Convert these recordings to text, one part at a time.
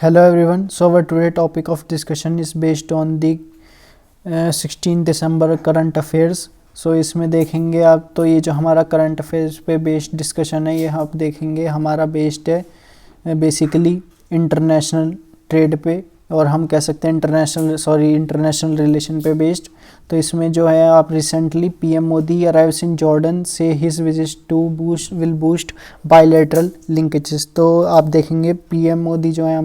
Hello everyone. So our today topic of discussion is based on the 16 December current affairs. So इसमें देखेंगे आप, तो ये जो हमारा करंट अफेयर्स पे बेस्ड डिस्कशन है, ये आप देखेंगे हमारा बेस्ड है बेसिकली इंटरनेशनल ट्रेड पे, और हम कह सकते हैं इंटरनेशनल रिलेशन पे बेस्ड. तो इसमें जो है आप recently PM Modi arrives in Jordan says his visit to will boost bilateral linkages. तो आप देखेंगे पीएम मोदी जो है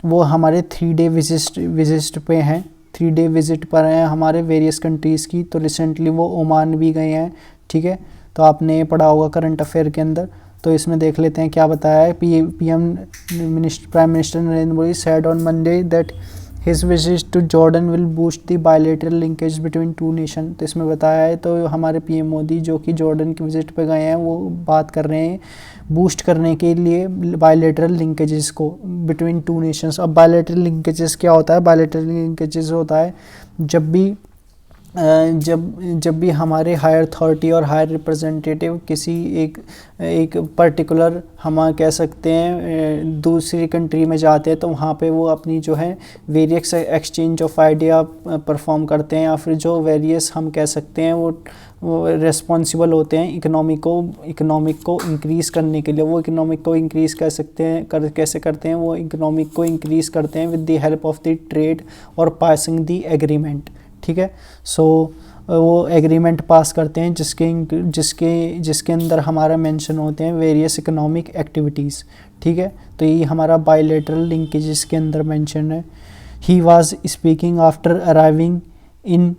वो हमारे 3 डे विजिट पे हैं, 3 डे विजिट पर हैं हमारे वेरियस कंट्रीज़ की. तो रिसेंटली वो ओमान भी गए हैं. ठीक है, तो आपने पढ़ा होगा करंट अफेयर के अंदर. तो इसमें देख लेते हैं क्या बताया है. Prime minister Narendra Modi said on Monday that his visit to Jordan will boost the bilateral linkage between two nation. तो इसमें बताया है, तो हमारे पीएम मोदी जो कि जॉर्डन की विजिट पे गए हैं, वो बात कर रहे हैं बूस्ट करने के लिए बायलैटरल लिंकेजेस को बिटवीन टू नेशंस. अब बायलैटरल लिंकेजेस क्या होता है? बायलैटरल लिंकेजेस होता है जब भी हमारे हायर अथॉरिटी और हायर रिप्रेजेंटेटिव किसी एक पर्टिकुलर हम कह सकते हैं दूसरी कंट्री में जाते हैं, तो वहाँ पे वो अपनी जो है various exchange of idea perform करते हैं, या फिर जो वेरियस हम कह सकते हैं वो रेस्पॉन्सिबल होते हैं इकोनॉमिक को इंक्रीज़ करने के लिए. वो इकोनॉमिक को इंक्रीज़ कर सकते हैं कैसे करते हैं? वो इकोनॉमिक को इंक्रीज़ करते हैं with the help of the trade और पासिंग द एग्रीमेंट. ठीक है, सो वो एग्रीमेंट पास करते हैं जिसके अंदर हमारा मेंशन होते हैं वेरियस इकोनॉमिक एक्टिविटीज़. ठीक है, तो ये हमारा बायलैटरल लिंकेजेस के अंदर मेंशन है. He was speaking after arriving in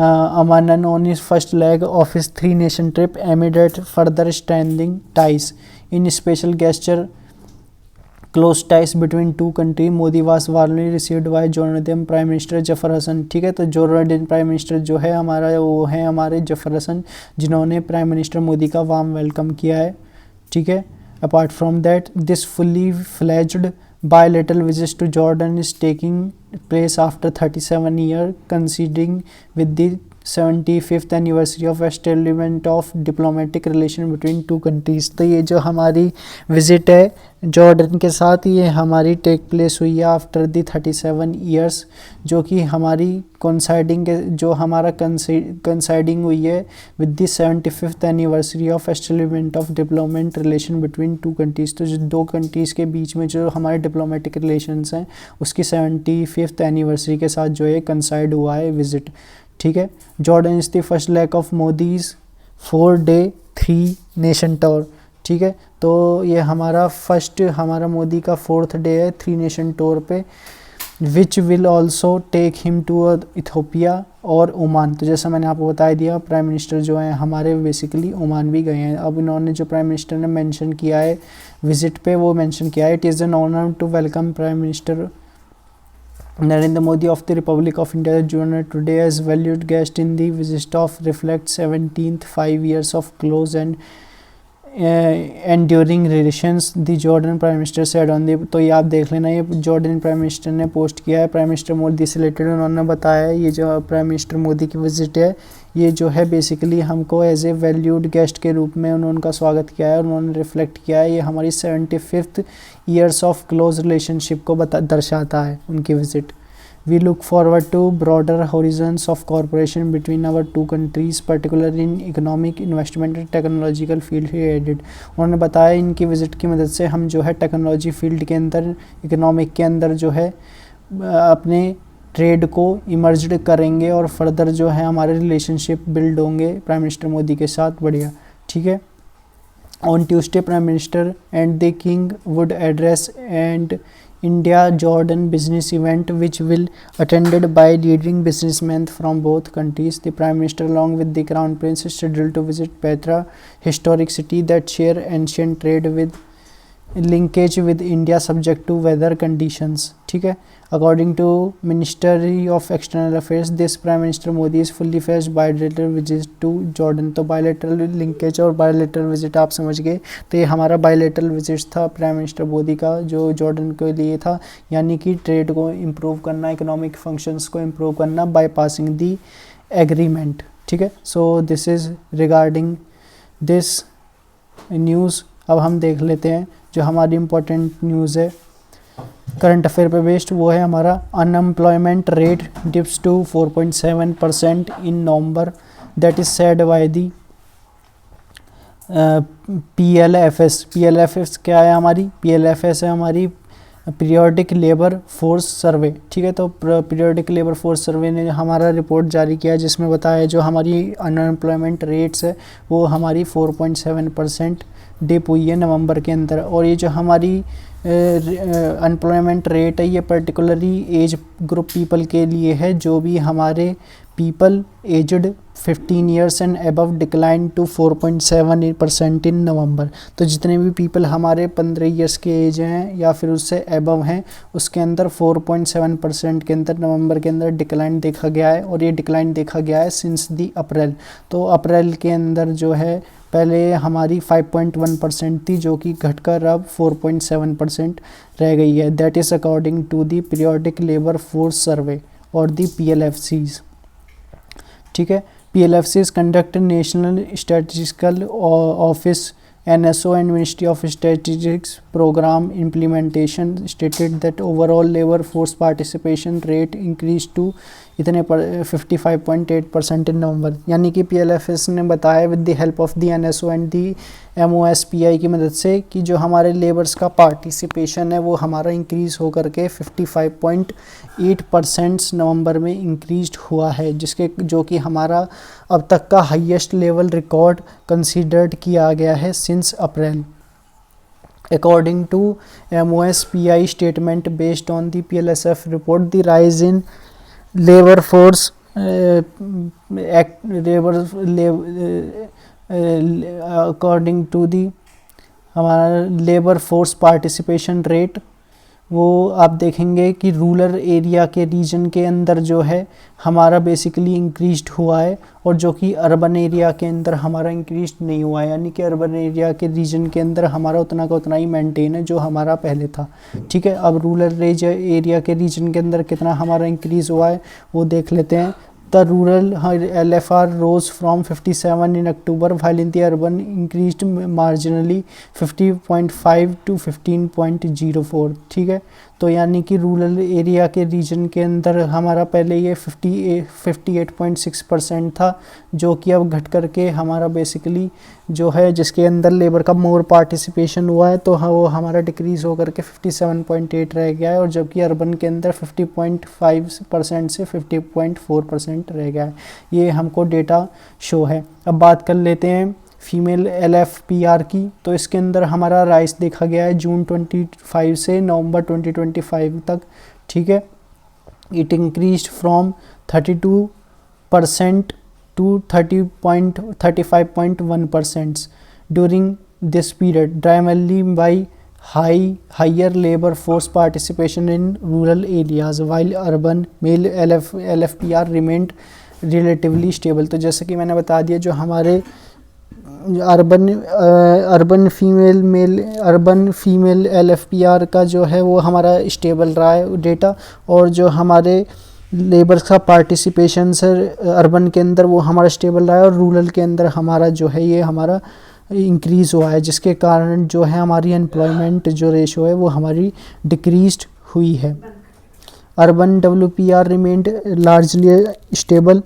Amman on his first leg of his 3-nation trip amid further strengthening ties. In special gesture, close ties between two countries, Modi was warmly received by Jordanian Prime Minister Jafar Hassan. ठीक है, तो Jordan prime minister जो है वो है हमारे जफर हसन, जिन्होंने prime minister Modi का वार्म वेलकम किया है. ठीक है, apart from that this fully fledged bilateral visits to Jordan is taking place after 37 years, coinciding with the 75th anniversary of establishment of diplomatic relation between two countries. तो ये जो हमारी visit है Jordan के साथ, ये हमारी टेक प्लेस हुई है आफ्टर दी 37 ईयर्स, जो कि हमारी कंसाइडिंग हुई है with the 75th anniversary of establishment of diplomat relation between two countries. तो जो दो कंट्रीज़ के बीच में जो हमारे डिप्लोमेटिक रिलेशंस हैं, उसकी 75th एनिवर्सरी के साथ जो है कंसाइड हुआ है विज़िट. ठीक है, Jordan is the first leg of Modi's 4-day 3-nation tour. ठीक है, तो ये हमारा मोदी का 4th डे है 3-nation टूर पे, which will also take him to Ethiopia और ओमान. तो जैसा मैंने आपको बता दिया, प्राइम मिनिस्टर जो हैं हमारे बेसिकली ओमान भी गए हैं. अब इन्होंने जो प्राइम मिनिस्टर ने मेंशन किया है विजिट पे, वो मेंशन किया है it is an honour to welcome prime minister Narendra Modi of the Republic of India journey today as valued guest in the visit of reflect 17th 5 years of close and enduring relations, the Jordan Prime Minister said on the. तो ये आप देख लेना, ये Jordan prime minister ने post किया है prime minister Modi से रिलेटेड. उन्होंने बताया है ये जो प्राइम मिनिस्टर मोदी की विजिट है, ये जो है बेसिकली हमको एज ए वैल्यूड गेस्ट के रूप में उन्होंने उनका स्वागत किया है. उन्होंने रिफ्लेक्ट किया है, ये हमारी 75th years of close relationship को दर्शाता है उनकी visit. We look forward to broader horizons of cooperation between our two countries, particularly in economic, investment and technological field, he added. उन्होंने बताया इनकी विज़िट की मदद से हम जो है टेक्नोलॉजी फील्ड के अंदर, इकोनॉमिक के अंदर जो है अपने ट्रेड को इमर्ज्ड करेंगे और फर्दर जो है हमारे रिलेशनशिप बिल्ड होंगे प्राइम मिनिस्टर मोदी के साथ. बढ़िया. ठीक है, On Tuesday, Prime Minister and the King would address and India-Jordan business event which will attended by leading businessmen from both countries. The Prime Minister along with the Crown Prince is scheduled to visit Petra, historic city that share ancient trade with linkage with India subject to weather conditions. ठीक है, according to Ministry of External Affairs, this Prime Minister Modi is fully fledged bilateral visit to Jordan. तो bilateral linkage और bilateral visit आप समझ गए. तो ये हमारा bilateral visit था प्राइम मिनिस्टर मोदी का, जो जॉर्डन के लिए था, यानी कि ट्रेड को इम्प्रूव करना, इकोनॉमिक फंक्शंस को इम्प्रूव करना बाय पासिंग दी एग्रीमेंट. ठीक है, so this is regarding this news. अब हम देख लेते हैं जो हमारी इम्पोर्टेंट न्यूज़ है. करंट अफेयर पे बेस्ड, वो है हमारा unemployment rate dips to 4.7% in November, that is said by the PLFS। PLFS क्या है हमारी? PLFS है हमारी पीरियोडिक लेबर फोर्स सर्वे, ठीक है। तो पीरियोडिक लेबर फोर्स सर्वे ने हमारा रिपोर्ट जारी किया जिसमें बताया जो हमारी अनएम्प्लॉयमेंट रेट्स है वो हमारी 4.7% डिप हुई है नवंबर के अंदर। और ये जो हमारी अनएम्प्लॉयमेंट रेट है ये पर्टिकुलरली एज ग्रुप पीपल के लिए है, जो भी हमारे people aged 15 years and above decline to 4.7% in November. तो जितने भी पीपल हमारे 15 ईयर्स के एज हैं या फिर उससे अबव हैं उसके अंदर 4.7% के अंदर नवंबर के अंदर डिक्लाइन देखा गया है। और ये डिक्लाइन देखा गया है सिंस दी अप्रैल। तो अप्रैल के अंदर जो है पहले हमारी 5.1% थी जो कि घटकर अब 4.7% रह गई है। That is according to the periodic labour force survey और दी PLFCs, ठीक है। PLFCs conduct national statistical office NSO and Ministry of Statistics program implementation stated that overall labor force participation rate increased to इतने 55.8% इन नवंबर। यानी कि PLFS ने बताया with the help of the NSO and the MOSPI की मदद से कि जो हमारे लेबर्स का पार्टिसिपेशन है वो हमारा इंक्रीज़ होकर के 55.8% नवंबर में इंक्रीज हुआ है, जिसके जो कि हमारा अब तक का हाईएस्ट लेवल रिकॉर्ड कंसीडर्ड किया गया है since April. According to MOSPI statement based on the PLSF report, the rise in labor force according to the हमारा लेबर फोर्स पार्टिसिपेशन रेट वो आप देखेंगे कि रूरल एरिया के रीजन के अंदर जो है हमारा बेसिकली इंक्रीज्ड हुआ है और जो कि अर्बन एरिया के अंदर हमारा इंक्रीज्ड नहीं हुआ है। यानी कि अर्बन एरिया के रीजन के अंदर हमारा उतना का उतना ही मेंटेन है जो हमारा पहले था, ठीक है। अब रूरल एरिया के रीजन के अंदर कितना हमारा इंक्रीज़ हुआ है वो देख लेते हैं। The rural LFR rose from 57 in October, while in the urban increased marginally 50.5 to 15.04, ठीक है। तो यानी कि रूरल एरिया के रीजन के अंदर हमारा पहले ये 58.6% था जो कि अब घट करके हमारा बेसिकली जो है जिसके अंदर लेबर का मोर पार्टिसिपेशन हुआ है तो वो हमारा डिक्रीज़ होकर के 57.8 रह गया है। और जबकि अर्बन के अंदर 50.5% से 50.4% रह गया है। ये हमको डेटा शो है। अब बात कर लेते हैं फीमेल LFPR की। तो इसके अंदर हमारा राइस देखा गया है जून 25 से नवंबर 2025 तक, ठीक है। It increased from 32% to 35.1% during this period, primarily by higher labor force participation in rural areas, while urban male LFPR remained relatively stable। तो जैसे कि मैंने बता दिया जो हमारे अर्बन फीमेल LFPR का जो है वो हमारा स्टेबल रहा है डेटा। और जो हमारे लेबर्स का पार्टिसिपेशन सर अर्बन के अंदर वो हमारा स्टेबल रहा है और रूरल के अंदर हमारा जो है ये हमारा इंक्रीज़ हुआ है, जिसके कारण जो है हमारी एम्प्लॉयमेंट जो रेशो है वो हमारी डिक्रीज्ड हुई है। Urban WPR remained largely stable,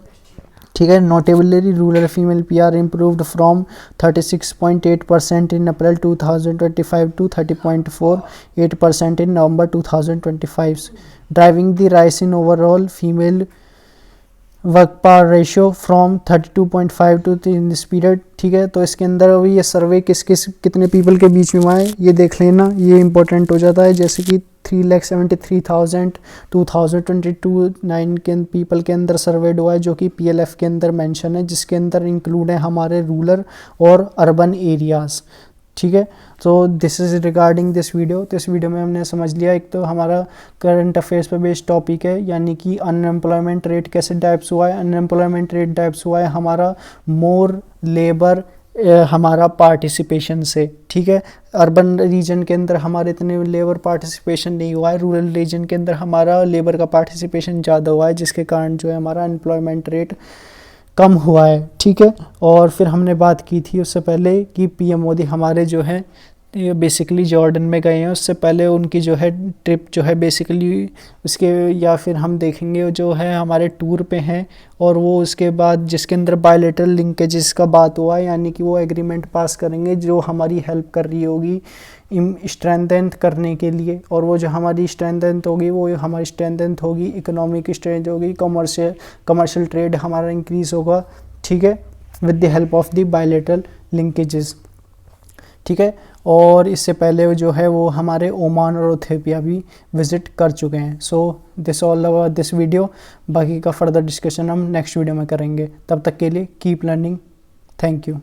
ठीक है। Notably rural female PR improved from 36.8% in April 2025 to 30.48% in November 2025, driving the rise in overall female work power ratio from 32.5 to in this period, ठीक है। तो इसके अंदर अभी ये सर्वे कितने पीपल के बीच में हुआ है ये देख लेना, ये इंपॉर्टेंट हो जाता है। जैसे कि 3,73,000 2022-9 के पीपल के अंदर सर्वेड हुआ है जो कि PLF के अंदर मेंशन है, जिसके अंदर इंक्लूड है हमारे रूरल और अर्बन एरियाज़, ठीक है। तो this is regarding this video. तो इस वीडियो में हमने समझ लिया एक तो हमारा करंट अफेयर्स पे बेस्ड टॉपिक है, यानी कि अनएम्प्लॉयमेंट रेट कैसे टाइप्स हुआ है। अनएम्प्लॉयमेंट रेट टाइप्स हुआ है हमारा मोर लेबर हमारा पार्टिसिपेशन से, ठीक है। अर्बन रीजन के अंदर हमारे इतने लेबर पार्टिसिपेशन नहीं हुआ है, रूरल रीजन के अंदर हमारा लेबर का पार्टिसिपेशन ज़्यादा हुआ है, जिसके कारण जो है हमारा एम्प्लॉयमेंट रेट कम हुआ है, ठीक है। और फिर हमने बात की थी उससे पहले कि PM मोदी हमारे जो है ये बेसिकली जॉर्डन में गए हैं, उससे पहले उनकी जो है ट्रिप जो है बेसिकली उसके, या फिर हम देखेंगे जो है हमारे टूर पे हैं, और वो उसके बाद जिसके अंदर बायलैटरल लिंकेजेस का बात हुआ है, यानी कि वो एग्रीमेंट पास करेंगे जो हमारी हेल्प कर रही होगी स्ट्रेंथन करने के लिए, और वो जो हमारी स्ट्रेंथन होगी वो हमारी स्ट्रेंथन होगी, इकोनॉमिक स्ट्रेंथ होगी, कमर्शियल ट्रेड हमारा इंक्रीज़ होगा, ठीक है, with the help of the bilateral linkages, ठीक है। और इससे पहले जो है वो हमारे ओमान और इथियोपिया भी विज़िट कर चुके हैं। So this all about this video, बाकी का फर्दर डिस्कशन हम नेक्स्ट वीडियो में करेंगे। तब तक के लिए कीप लर्निंग, थैंक यू।